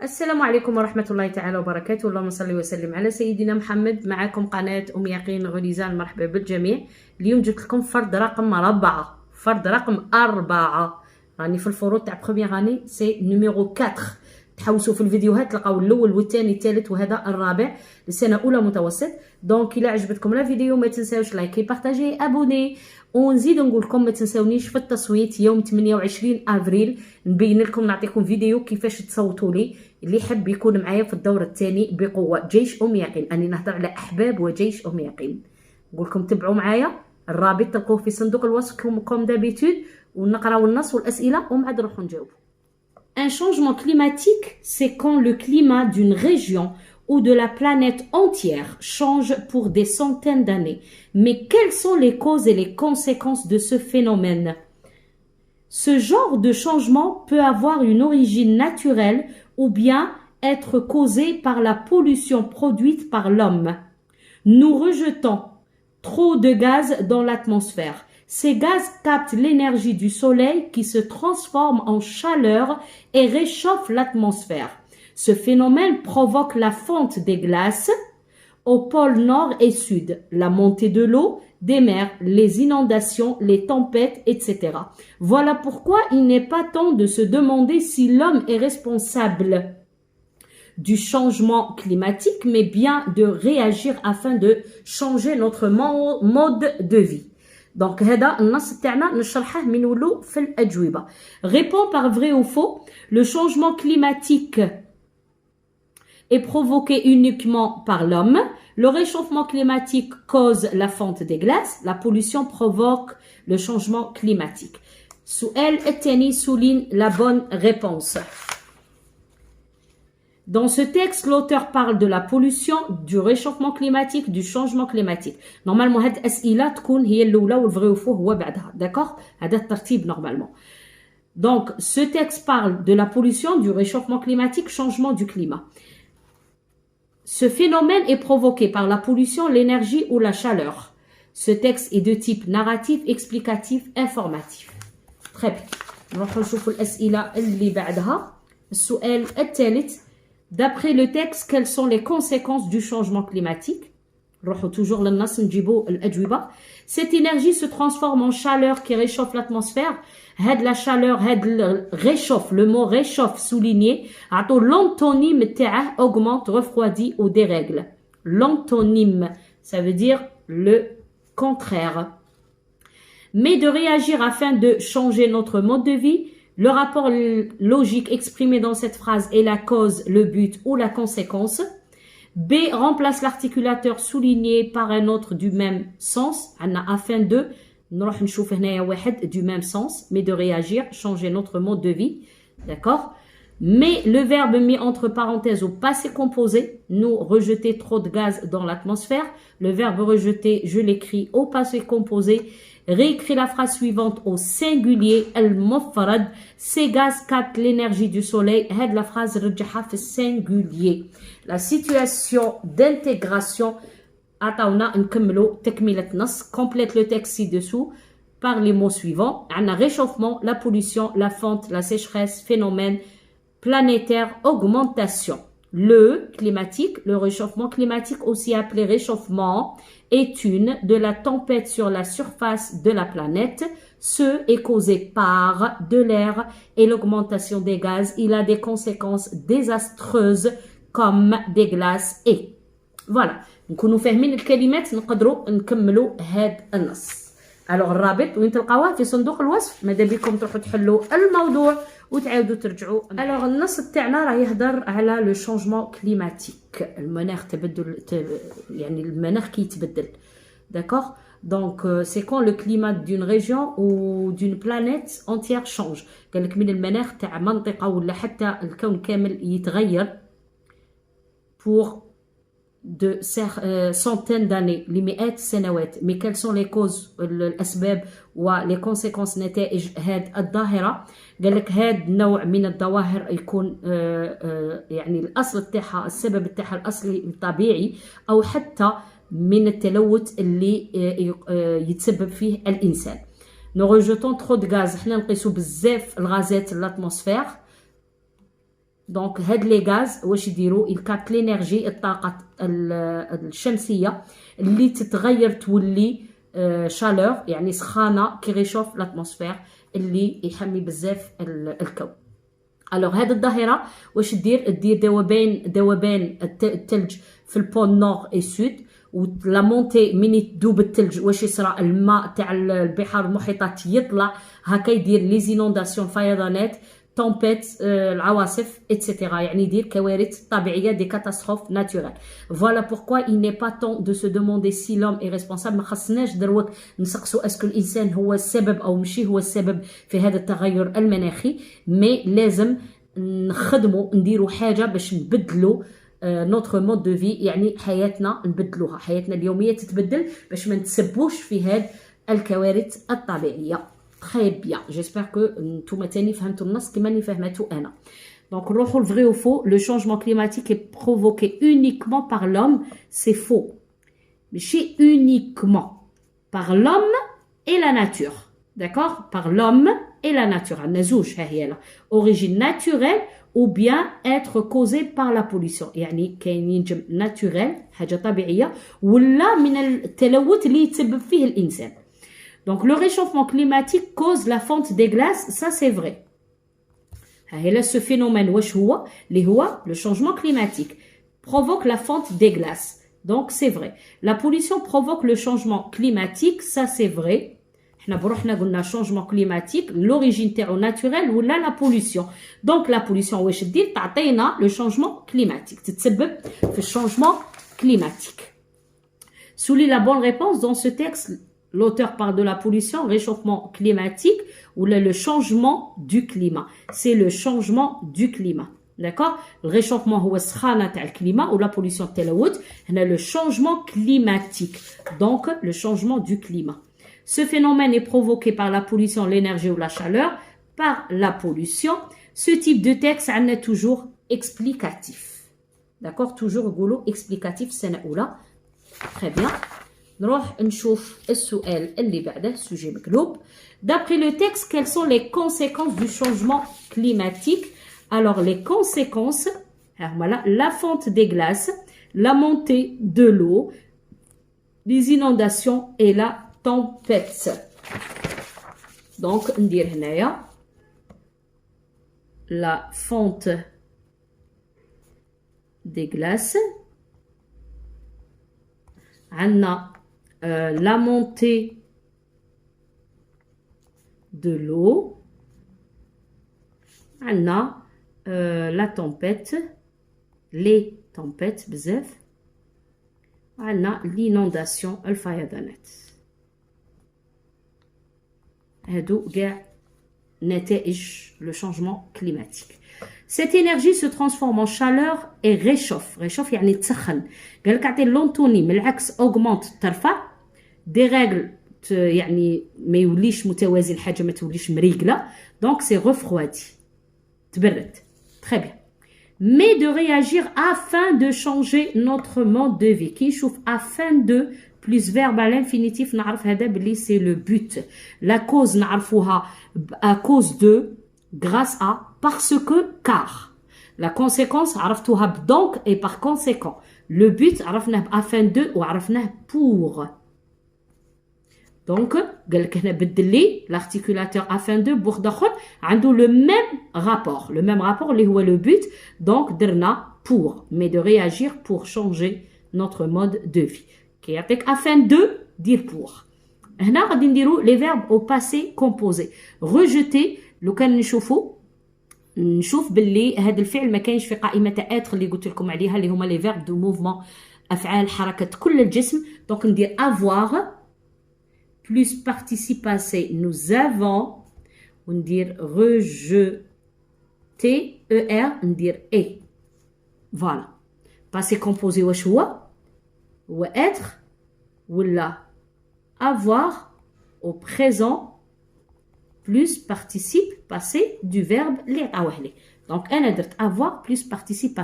السلام عليكم ورحمة الله تعالى وبركاته. اللهم صل وسلم على سيدنا محمد. معكم قناة أم يقين غليزان، مرحبا بالجميع. اليوم جبت لكم فرد رقم 4. فرد رقم 4 راني في الفروض تاع بروميير اني، سي نيميرو 4. تحوسوا في الفيديوهات تلقاو الاول والثاني الثالث وهذا الرابع للسنه اولى متوسط. دونك الا عجبتكم لا فيديو ما تنساوش لايكي بارطاجي ابوني. ونزيد نقول لكم ما تنساونيش في التصويت يوم 28 افريل نبين لكم، نعطيكم فيديو كيفاش تصوتوا لي. اللي يحب يكون معايا في الدور الثاني بقوه جيش ام يقين، اني نهضر على احباب وجيش ام يقين. نقول لكم تبعوا معايا، الرابط تلقوه في صندوق الوصف كوم دابيتود، ونقراو النص والاسئله ومن بعد نروحوا نجاوب. Un changement climatique, c'est quand le climat d'une région ou de la planète entière change pour des centaines d'années. Mais quelles sont les causes et les conséquences de ce phénomène? Ce genre de changement peut avoir une origine naturelle ou bien être causé par la pollution produite par l'homme. Nous rejetons trop de gaz dans l'atmosphère. Ces gaz captent l'énergie du soleil qui se transforme en chaleur et réchauffe l'atmosphère. Ce phénomène provoque la fonte des glaces aux pôles nord et sud, la montée de l'eau des mers, les inondations, les tempêtes, etc. Voilà pourquoi il n'est pas temps de se demander si l'homme est responsable du changement climatique, mais bien de réagir afin de changer notre mode de vie. Donc, هذا النص تاعنا نشرحه من نولو في الأجوبة. Répond par vrai ou faux. Le changement climatique est provoqué uniquement par l'homme. Le réchauffement climatique cause la fonte des glaces. La pollution provoque le changement climatique. السؤال الثاني souligne la bonne réponse. Dans ce texte, l'auteur parle de la pollution, du réchauffement climatique, du changement climatique. Normalement, هاد الأسئلة تكون هي الأولى والفغي وفوه هو بعدها. D'accord? هذا الترتيب normalement. Donc, ce texte parle de la pollution, du réchauffement climatique, changement du climat. Ce phénomène est provoqué par la pollution, l'énergie ou la chaleur. Ce texte est de type narratif, explicatif, informatif. Très bien. نروح نشوفوا الأسئلة اللي بعدها. السؤال الثالث. D'après le texte, quelles sont les conséquences du changement climatique? toujours للنص نجيبوا الأجوبة. Cette énergie se transforme en chaleur qui réchauffe l'atmosphère. هاد la chaleur, هاد réchauffe, le mot réchauffe souligné. عطوا l'antonyme تاعه augmente, refroidit ou dérègle. L'antonyme, ça veut dire le contraire. Mais de réagir afin de changer notre mode de vie. Le rapport logique exprimé dans cette phrase est la cause, le but ou la conséquence. B remplace l'articulateur souligné par un autre du même sens. Afin de, نروح نشوف هنايا واحد du même sens, mais de réagir, changer notre mode de vie. D'accord? Mais le verbe mis entre parenthèses au passé composé, nous rejeter trop de gaz dans l'atmosphère. Le verbe rejeter, je l'écris au passé composé. Réécris la phrase suivante au singulier, al-mufrad. Ces gaz captent l'énergie du soleil. Had la phrase رجعها في singulier. La situation d'intégration. عطاونا نكملوا تكملة نص. Complète le texte ci-dessous par les mots suivants. عندنا réchauffement, la pollution, la fonte, la sécheresse, phénomène planétaire, augmentation. Le climatique, le réchauffement climatique, aussi appelé réchauffement, est une de la tempête sur la surface de la planète. Ce est causé par de l'air et l'augmentation des gaz. Il a des conséquences désastreuses comme des glaces et voilà. نكونوا فاهمين الكلمات نقدروا نكملوا هذا النص. alors الرابط وين تلقاوه في صندوق الوصف. ماذا بكم تروحوا تحلوا الموضوع وتعاودوا ترجعوا. alors النص تاعنا راه يهضر على لو شونجمون كليماتيك، المناخ تبدل، يعني المناخ كيتبدل. d'accord? donc c'est quand le climat d'une région ou d'une planète entière change. قال لك من المناخ تاع منطقه ولا حتى الكون كامل يتغير pour de centaines d'années لمئات السنوات. mais quelles sont les causes الأسباب و les conséquences نتائج هاد الظاهرة؟ قال لك هاد نوع من الظواهر يكون يعني الأصل تاعها، السبب تاعها الأصلي طبيعي أو حتى من التلوث اللي يتسبب فيه الإنسان. nous rejetons trop de gaz، احنا نقيسوا بزاف الغازات للأتموسفير. دونك هاد لي غاز واش يديروا يكابت لينيرجي الطاقه الشمسيه اللي تتغير تولي شالور يعني سخانه كي ريشوف لاتموسفير اللي يحمي بزاف الكون. الوغ هاد الظاهره واش دير ذوبان الثلج في البول نور اي سود، و لا مونتي مين تذوب الثلج واش يصرى الماء تاع البحار المحيطات يطلع هكا يدير لي زينونداسيون فيضانات تومبيت العواصف اتسيتيرا، يعني يدير كوارث طبيعيه دي كاتاستروف ناتورال. فوالا بوركوا il n'est pas temps de se demander si l'homme est responsable. ما خصناش دروك نسقسو اسكو الانسان هو السبب او ماشي هو السبب في هذا التغير المناخي، مي لازم نخدمو نديرو حاجه باش نبدلو نوتر مود دو في، يعني حياتنا نبدلوها، حياتنا اليوميه تتبدل باش ما نتسبوش في هاد الكوارث الطبيعيه. Très bien, j'espère que نتوما تاني فهمتوا النص كما راني فهمته انا. Donc نروحوا le vrai ou faux. Le changement climatique est provoqué uniquement par l'homme. C'est faux. ماشي uniquement par l'homme et la nature. D'accord? Par l'homme et la nature. عندنا زوج ها هي لا. Origine naturelle ou bien être causé par la pollution. يعني كاين ينجم naturel حاجه طبيعيه ولا من التلوث اللي يتسبب فيه الانسان. Donc le réchauffement climatique cause la fonte des glaces, ça c'est vrai. Et là ce phénomène واش هو اللي هو le changement climatique provoque la fonte des glaces. Donc c'est vrai. La pollution provoque le changement climatique, ça c'est vrai. حنا بروحنا قلنا changement climatique l'origine تاعو naturelle ولا la pollution. Donc la pollution واش دير تعطينا le changement climatique تتسبب في changement climatique. Souligne la bonne réponse dans ce texte. L'auteur parle de la pollution, réchauffement climatique ou le changement du climat. C'est le changement du climat. D'accord? Le réchauffement هو السخانة تاع الكليما ou la pollution التلوث. هنا le changement climatique. Donc le changement du climat. Ce phénomène est provoqué par la pollution, l'énergie ou la chaleur, par la pollution. Ce type de texte عندنا toujours explicatif. D'accord? Toujours يقولوا explicatif سنة أولى. Très bien. نروح نشوف السؤال اللي بعده sujet مقلوب. D'après le texte, quelles sont les conséquences du changement climatique? Alors les conséquences, voilà, la fonte des glaces, la montée de l'eau, les inondations et la tempête. Donc ندير هنايا la fonte des glaces, عندنا la montée de l'eau, عندنا la tempête, les tempêtes بزاف، عندنا l'inondation الفيضانات. هادو كاع نتائج le changement climatique. Cette énergie se transforme en chaleur et réchauffe. réchauffe يعني تسخن. قال لك عطي l'antonyme العكس augmente ترفع. des règles يعني ما يوليش متوازن، حاجه ما توليش مريقله. donc c'est refroidi تبرد. très bien. mais de réagir afin de changer notre mode de vie. كي نشوف afin de plus verbe à l'infinitif نعرف هذا بلي c'est le but. la cause نعرفوها à cause de, grâce à, parce que, car. la conséquence عرفتوها ب donc et par conséquent. le but عرفناه afin de وعرفناه pour. Donc, قال لك هنا بدل لي l'articulateur afin de بوغ داخل عنده le même rapport اللي هو le but. donc درنا pour, mais de réagir pour changer notre mode de vie. كي يعطيك afin de dire pour. هنا غادي نديرو les verbes au passé composé. rejeter لو كان نشوف باللي هذا الفعل ما كاينش في قائمه être اللي قلت لكم عليها اللي هما les verbes de mouvement افعال حركه كل الجسم. donc ندير avoir plus participe passé nous avons وندير rejeter er ندير et. voilà. passé composé واش هو être ولا avoir au présent plus participe passé du verbe اللي عطاوه لي. donc انا درت avoir plus participe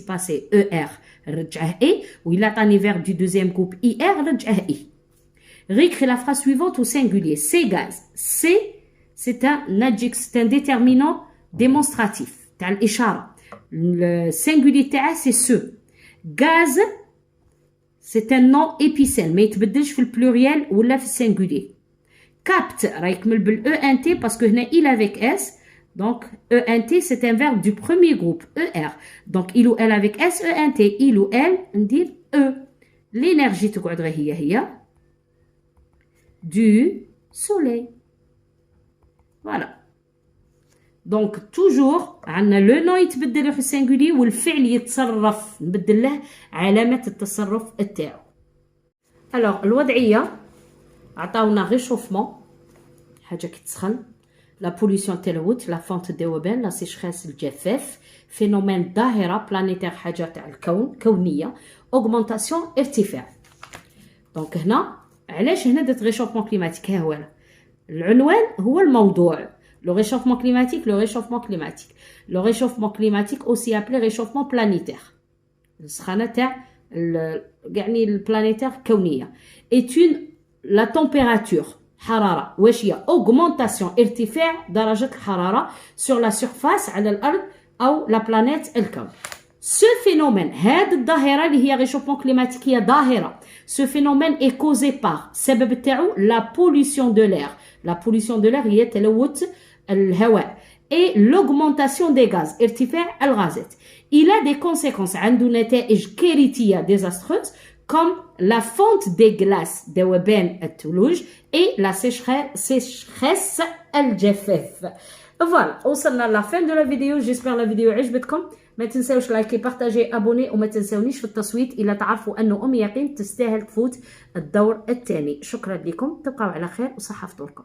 passé er رجعه et وإلا عطاني verbe du deuxième groupe ir رجعه et. réécris la phrase suivante au singulier. ces gaz, c'est un adjectif, c'est un déterminant démonstratif تاع الإشارة. Le singulier تاعها c'est ce. Gaz c'est un nom épicène ما يتبدلش في البلوريال ولا في السنجولير. Capte راه يكمل بال ENT parce que هنا il avec S. Donc ENT c'est un verbe du premier groupe ER. Donc il ou elle avec S ENT, il ou elle ندير E. L'énergie تقعد غير هي du soleil. Voilà. Donc toujours عندنا لو نو يتبدل في السنجولي والفعل يتصرف نبدل له علامة التصرف التاعو. alors الوضعية عطاونا ريشوفمون حاجة كتسخن، لا بوليسيون التلوث، لا فونت الذوبان، لا سيشخاس الجفاف، فينومين ظاهرة بلانيتير حاجة تاع الكون كونية، اوغمونطاسيون ارتفاع. دونك هنا علاش هنا درت ريشوفمون كليماتيك؟ ها هو العنوان هو الموضوع. Le réchauffement climatique, le réchauffement climatique. Le réchauffement climatique, aussi appelé réchauffement planétaire. السخانة تاع يعني البلانيتير كونية. est une la température حرارة واش هي augmentation ارتفاع درجة الحرارة sur la surface على الأرض أو la planète الكون. Ce phénomène هذه الظاهرة اللي هي réchauffement climatique هي ظاهرة. Ce phénomène est causé par السبب تاعو la pollution de l'air. La pollution de l'air هي تلوث الهواء et l'augmentation des gaz ارتفاع الغازات. Il a des conséquences عنده نتائج كارثية désastreuses comme la fonte des glaces ذوبان الثلوج et la sécheresse الجفاف. Voilà, وصلنا لا fin de la vidéo. J'espère la vidéo عجبتكم. ما تنساوش لايكي بارتاجي ابوني وما تنساونيش في التصويت الا تعرفوا انه يقين تستاهل تفوت الدور الثاني. شكرا لكم، تبقوا على خير وصحة فطوركم.